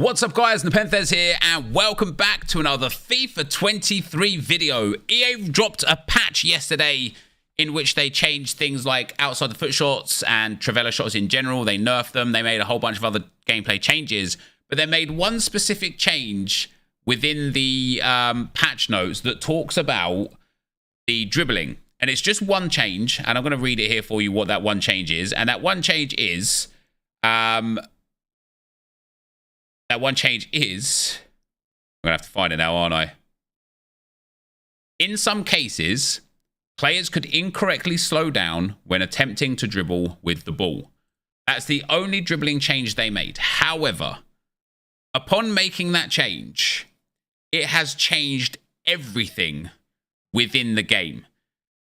What's up guys, NepentheZ here and welcome back to another FIFA 23 video. EA dropped a patch yesterday in which they changed things like outside the foot shots and trivela shots in general. They nerfed them, they made a whole bunch of other gameplay changes, but they made one specific change within the patch notes that talks about the dribbling. And it's just one change, and I'm going to read it here for you what that one change is. And that one change is... I'm going to have to find it now, aren't I? In some cases, players could incorrectly slow down when attempting to dribble with the ball. That's the only dribbling change they made. However, upon making that change, it has changed everything within the game.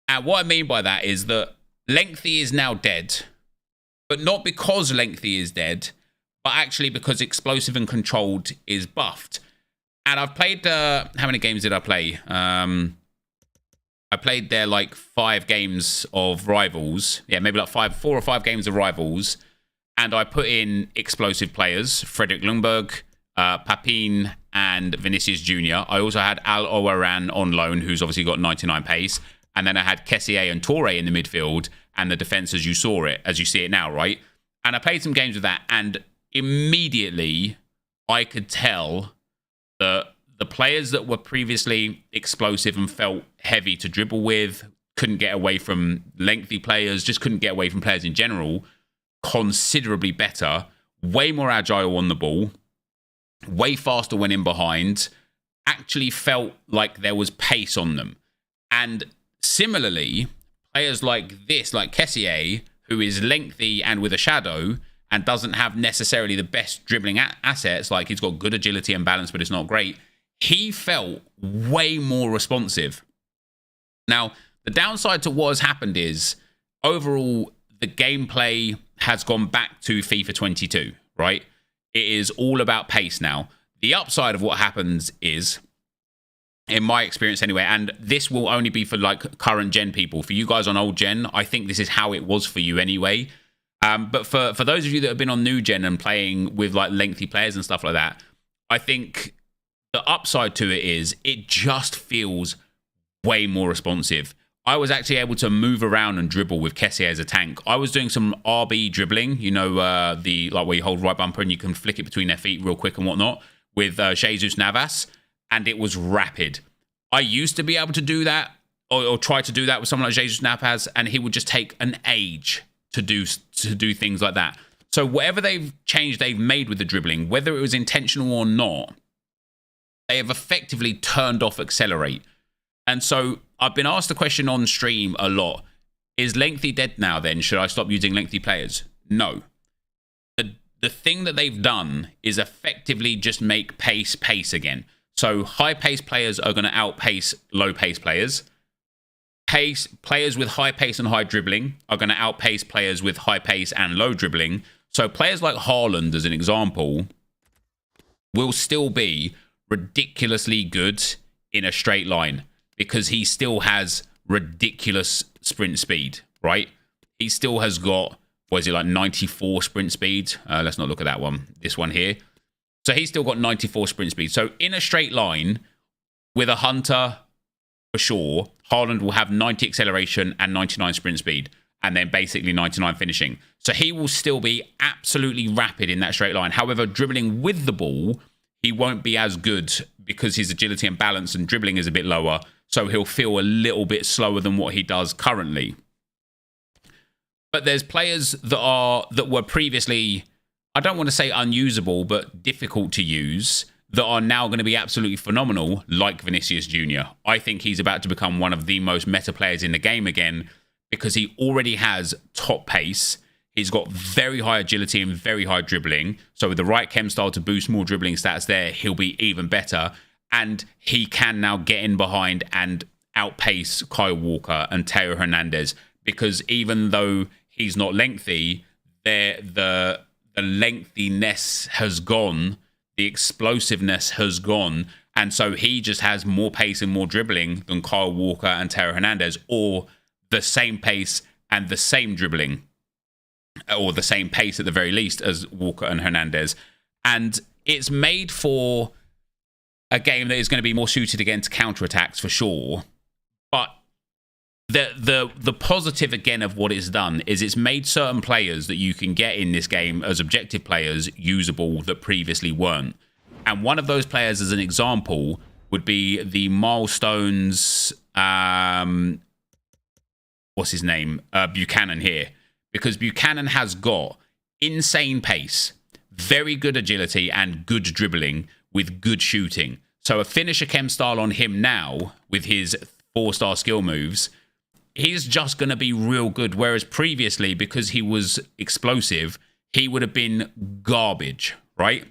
And what I mean by that is that lengthy is now dead, but not because lengthy is dead, but actually because explosive and controlled is buffed. And I've played, how many games did I play? I played there like 5 games of Rivals. Yeah, maybe like 4 or 5 games of Rivals. And I put in explosive players, Frederick Ljungberg, Papin, and Vinicius Jr. I also had Al Owaran on loan, who's obviously got 99 pace. And then I had Kessié and Touré in the midfield, and the defense as you see it now, right? And I played some games with that, and immediately I could tell that the players that were previously explosive and felt heavy to dribble with, couldn't get away from lengthy players, just couldn't get away from players in general, considerably better, way more agile on the ball, way faster when in behind, actually felt like there was pace on them. And similarly, players like this, like Kessié, who is lengthy and with a shadow, and doesn't have necessarily the best dribbling assets, like he's got good agility and balance, but it's not great, he felt way more responsive. Now, the downside to what has happened is, overall, the gameplay has gone back to FIFA 22, right? It is all about pace now. The upside of what happens is, in my experience anyway, and this will only be for like current gen people. For you guys on old gen, I think this is how it was for you anyway. But for those of you that have been on new gen and playing with like lengthy players and stuff like that, I think the upside to it is it just feels way more responsive. I was actually able to move around and dribble with Kessié as a tank. I was doing some RB dribbling, you know, like where you hold right bumper and you can flick it between their feet real quick and whatnot, with Jesus Navas, and it was rapid. I used to be able to do that, or try to do that with someone like Jesus Navas, and he would just take an age to do things like that. So whatever they've made with the dribbling, whether it was intentional or not, they have effectively turned off accelerate. And so I've been asked the question on stream a lot, is lengthy dead now then? Should I stop using lengthy players? No. The thing that they've done is effectively just make pace again. So high pace players are going to outpace low pace players. Players with high pace and high dribbling are going to outpace players with high pace and low dribbling. So players like Haaland, as an example, will still be ridiculously good in a straight line because he still has ridiculous sprint speed, right? He still has got, what is it, like 94 sprint speed? Let's not look at that one. This one here. So he's still got 94 sprint speed. So in a straight line with a Hunter, for sure, Haaland will have 90 acceleration and 99 sprint speed, and then basically 99 finishing. So he will still be absolutely rapid in that straight line. However, dribbling with the ball, he won't be as good because his agility and balance and dribbling is a bit lower. So he'll feel a little bit slower than what he does currently. But there's players that were previously, I don't want to say unusable, but difficult to use, that are now going to be absolutely phenomenal, like Vinicius Jr. I think he's about to become one of the most meta players in the game again because he already has top pace. He's got very high agility and very high dribbling. So with the right chem style to boost more dribbling stats there, he'll be even better. And he can now get in behind and outpace Kyle Walker and Theo Hernandez, because even though he's not lengthy, the lengthiness has gone. The explosiveness has gone, and so he just has more pace and more dribbling than Kyle Walker and Theo Hernandez, or the same pace and the same dribbling, or the same pace at the very least as Walker and Hernandez. And it's made for a game that is going to be more suited against counterattacks for sure. But the positive again of what it's done is it's made certain players that you can get in this game as objective players usable that previously weren't. And one of those players, as an example, would be the Milestones. What's his name? Buchanan here, because Buchanan has got insane pace, very good agility, and good dribbling with good shooting. So a finisher chem style on him now with his 4-star skill moves, he's just going to be real good. Whereas previously, because he was explosive, he would have been garbage, right?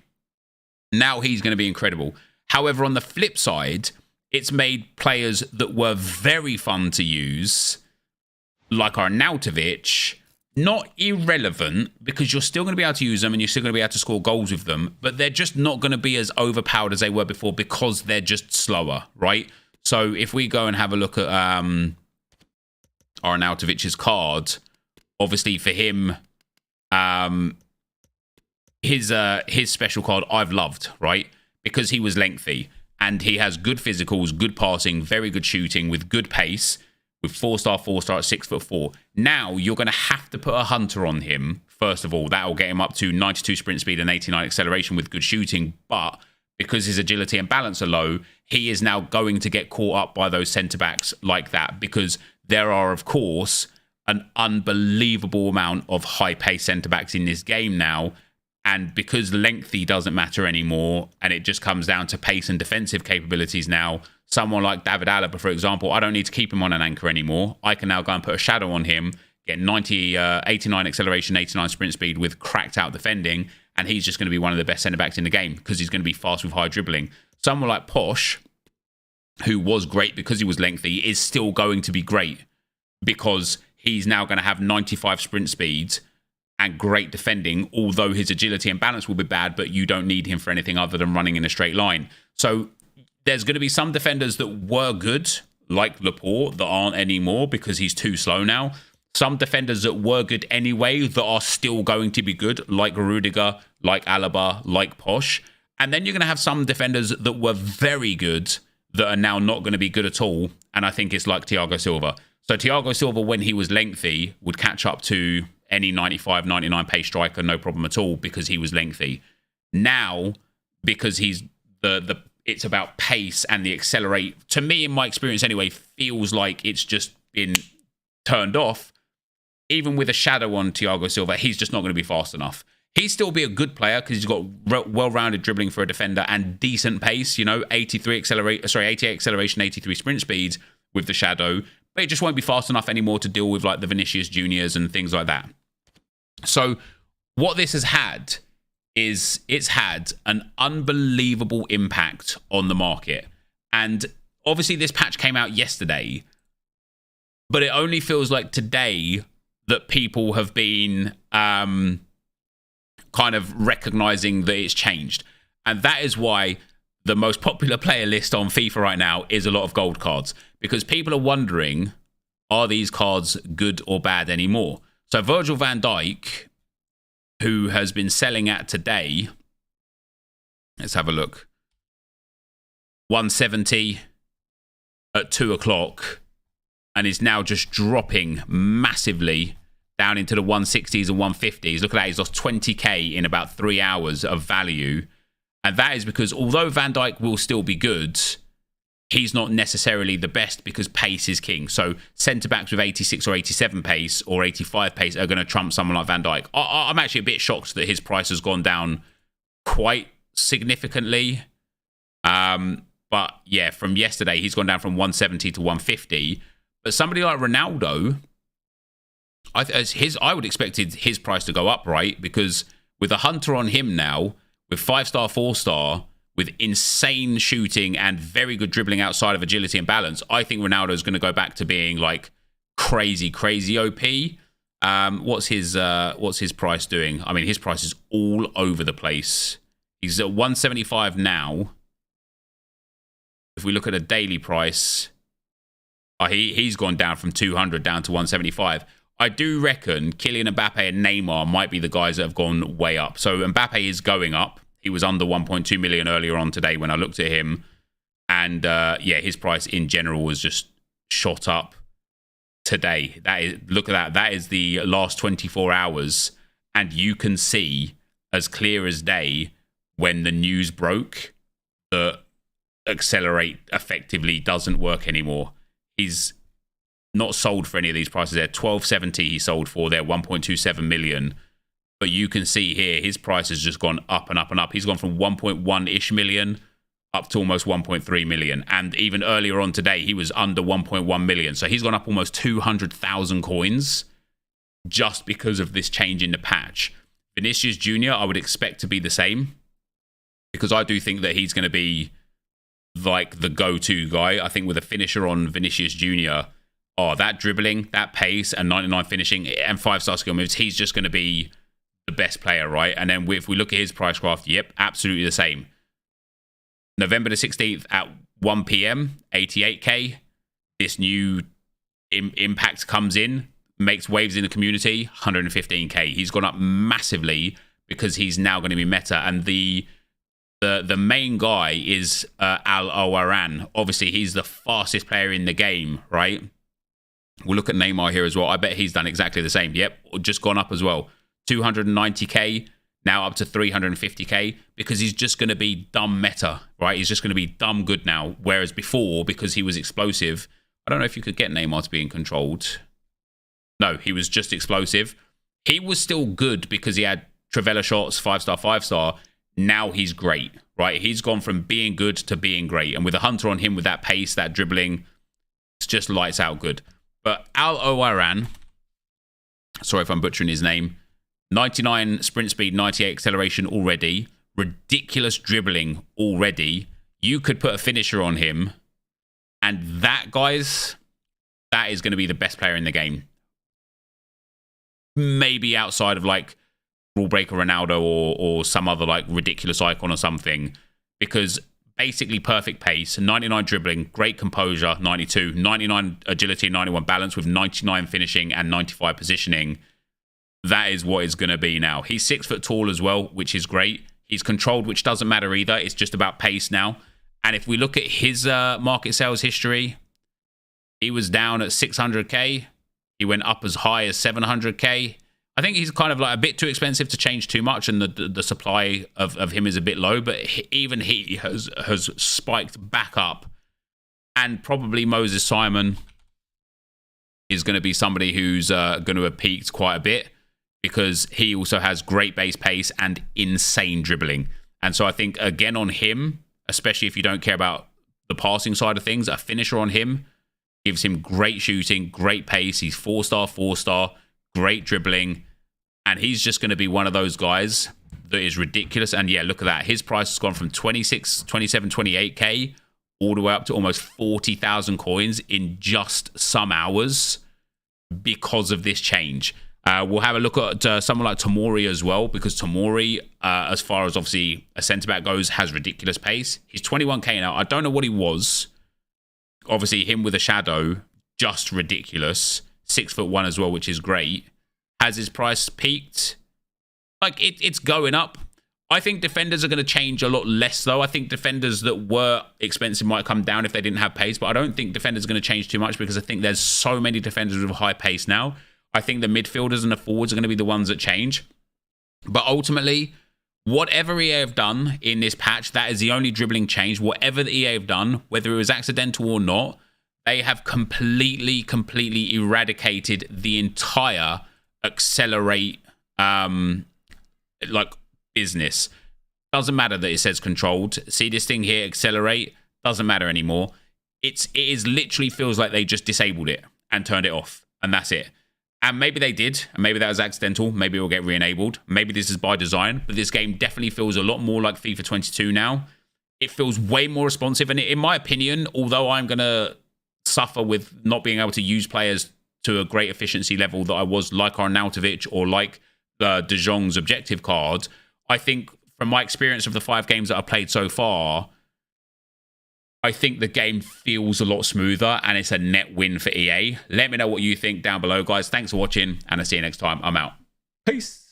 Now he's going to be incredible. However, on the flip side, it's made players that were very fun to use, like Arnautovic, not irrelevant, because you're still going to be able to use them and you're still going to be able to score goals with them, but they're just not going to be as overpowered as they were before because they're just slower, right? So if we go and have a look at Arnautovic's card, obviously for him, his special card I've loved, right? Because he was lengthy and he has good physicals, good passing, very good shooting with good pace, with 4-star at 6'4". Now you're going to have to put a hunter on him. First of all, that will get him up to 92 sprint speed and 89 acceleration with good shooting. But because his agility and balance are low, he is now going to get caught up by those centre-backs like that, because there are, of course, an unbelievable amount of high-paced centre-backs in this game now. And because lengthy doesn't matter anymore, and it just comes down to pace and defensive capabilities now, someone like David Alaba, for example, I don't need to keep him on an anchor anymore. I can now go and put a shadow on him, get 89 acceleration, 89 sprint speed with cracked out defending, and he's just going to be one of the best centre-backs in the game because he's going to be fast with high dribbling. Someone like Posh, who was great because he was lengthy, is still going to be great because he's now going to have 95 sprint speeds and great defending, although his agility and balance will be bad, but you don't need him for anything other than running in a straight line. So there's going to be some defenders that were good, like Laporte, that aren't anymore because he's too slow now. Some defenders that were good anyway that are still going to be good, like Rudiger, like Alaba, like Posh. And then you're going to have some defenders that were very good that are now not going to be good at all. And I think it's like Thiago Silva. So Thiago Silva, when he was lengthy, would catch up to any 95, 99 pace striker, no problem at all, because he was lengthy. Now, because he's it's about pace and the accelerate, to me, in my experience anyway, feels like it's just been turned off. Even with a shadow on Thiago Silva, he's just not going to be fast enough. He'd still be a good player because he's got well-rounded dribbling for a defender and decent pace, 88 acceleration, 83 sprint speeds with the shadow, but it just won't be fast enough anymore to deal with like the Vinicius Juniors and things like that. So what this has had is it's had an unbelievable impact on the market. And obviously this patch came out yesterday, but it only feels like today that people have been kind of recognizing that it's changed. And that is why the most popular player list on FIFA right now is a lot of gold cards, because people are wondering, are these cards good or bad anymore? So Virgil van Dijk, who has been selling at today, let's have a look, 170 at 2 o'clock, and is now just dropping massively down into the 160s and 150s. Look at that, he's lost 20k in about 3 hours of value. And that is because although Van Dijk will still be good, he's not necessarily the best because pace is king. So centre-backs with 86 or 87 pace or 85 pace are going to trump someone like Van Dijk. I'm actually a bit shocked that his price has gone down quite significantly. But yeah, from yesterday, he's gone down from 170 to 150. But somebody like Ronaldo, I would expect his price to go up, right? Because with a hunter on him now, with 5-star, 4-star, with insane shooting and very good dribbling outside of agility and balance, I think Ronaldo is going to go back to being like crazy OP. What's his price doing? I mean, his price is all over the place. He's at 175 now. If we look at a daily price, he's gone down from 200 down to 175. I do reckon Kylian Mbappe and Neymar might be the guys that have gone way up. So Mbappe is going up. He was under 1.2 million earlier on today when I looked at him. And yeah, his price in general was just shot up today. That is, look at that. That is the last 24 hours. And you can see as clear as day when the news broke that Accelerate effectively doesn't work anymore. He's not sold for any of these prices. They're 1270 he sold for. They're 1.27 million. But you can see here his price has just gone up and up and up. He's gone from 1.1-ish million up to almost 1.3 million. And even earlier on today, he was under 1.1 million. So he's gone up almost 200,000 coins just because of this change in the patch. Vinicius Jr., I would expect to be the same because I do think that he's going to be like the go-to guy. I think with a finisher on Vinicius Jr., oh, that dribbling, that pace, and 99 finishing, and 5-star skill moves, he's just going to be the best player, right? And then if we look at his price graph, yep, absolutely the same. November the 16th at 1 p.m, 88k. This new impact comes in, makes waves in the community, 115k. He's gone up massively because he's now going to be meta. And the main guy is Al-Owaran. Obviously, he's the fastest player in the game, right? We'll look at Neymar here as well. I bet he's done exactly the same. Yep, just gone up as well. 290k, now up to 350k, because he's just going to be dumb meta, right? He's just going to be dumb good now. Whereas before, because he was explosive, I don't know if you could get Neymar to being controlled. No, he was just explosive. He was still good because he had Trivela shots, 5-star, 5-star. Now he's great, right? He's gone from being good to being great. And with a Hunter on him, with that pace, that dribbling, it's just lights out good. But Al-Owaran, sorry if I'm butchering his name, 99 sprint speed, 98 acceleration already. Ridiculous dribbling already. You could put a finisher on him. And that, guys, that is going to be the best player in the game. Maybe outside of like Rule Breaker Ronaldo or some other like ridiculous icon or something. Because basically perfect pace, 99 dribbling, great composure, 92, 99 agility, 91 balance with 99 finishing and 95 positioning. That is what it's going to be now. He's 6 foot tall as well, which is great. He's controlled, which doesn't matter either. It's just about pace now. And if we look at his market sales history, he was down at 600k. He went up as high as 700k. I think he's kind of like a bit too expensive to change too much, and the supply of him is a bit low, but even he has spiked back up. And probably Moses Simon is going to be somebody who's going to have peaked quite a bit because he also has great base pace and insane dribbling. And so I think, again, on him, especially if you don't care about the passing side of things, a finisher on him gives him great shooting, great pace. He's 4-star, 4-star, great dribbling. And he's just going to be one of those guys that is ridiculous. And yeah, look at that. His price has gone from 26, 27, 28k all the way up to almost 40,000 coins in just some hours because of this change. We'll have a look at someone like Tomori as well, because Tomori, as far as obviously a centre-back goes, has ridiculous pace. He's 21k now. I don't know what he was. Obviously, him with a shadow, just ridiculous. 6'1" as well, which is great. Has his price peaked? Like, it's going up. I think defenders are going to change a lot less, though. I think defenders that were expensive might come down if they didn't have pace, but I don't think defenders are going to change too much because I think there's so many defenders with high pace now. I think the midfielders and the forwards are going to be the ones that change. But ultimately, whatever EA have done in this patch, that is the only dribbling change. Whatever the EA have done, whether it was accidental or not, they have completely eradicated the entire Accelerate like business. Doesn't matter that it says controlled. See this thing here, Accelerate, doesn't matter anymore. It is literally feels like they just disabled it and turned it off, and that's it. And maybe they did, and maybe that was accidental. Maybe it will get re-enabled. Maybe this is by design, but this game definitely feels a lot more like FIFA 22 now. It feels way more responsive, and in my opinion, although I'm going to suffer with not being able to use players to a great efficiency level that I was like Arnautovic or like De Jong's objective card, I think from my experience of the 5 games that I've played so far, I think the game feels a lot smoother and it's a net win for EA. Let me know what you think down below, guys. Thanks for watching, and I'll see you next time. I'm out. Peace.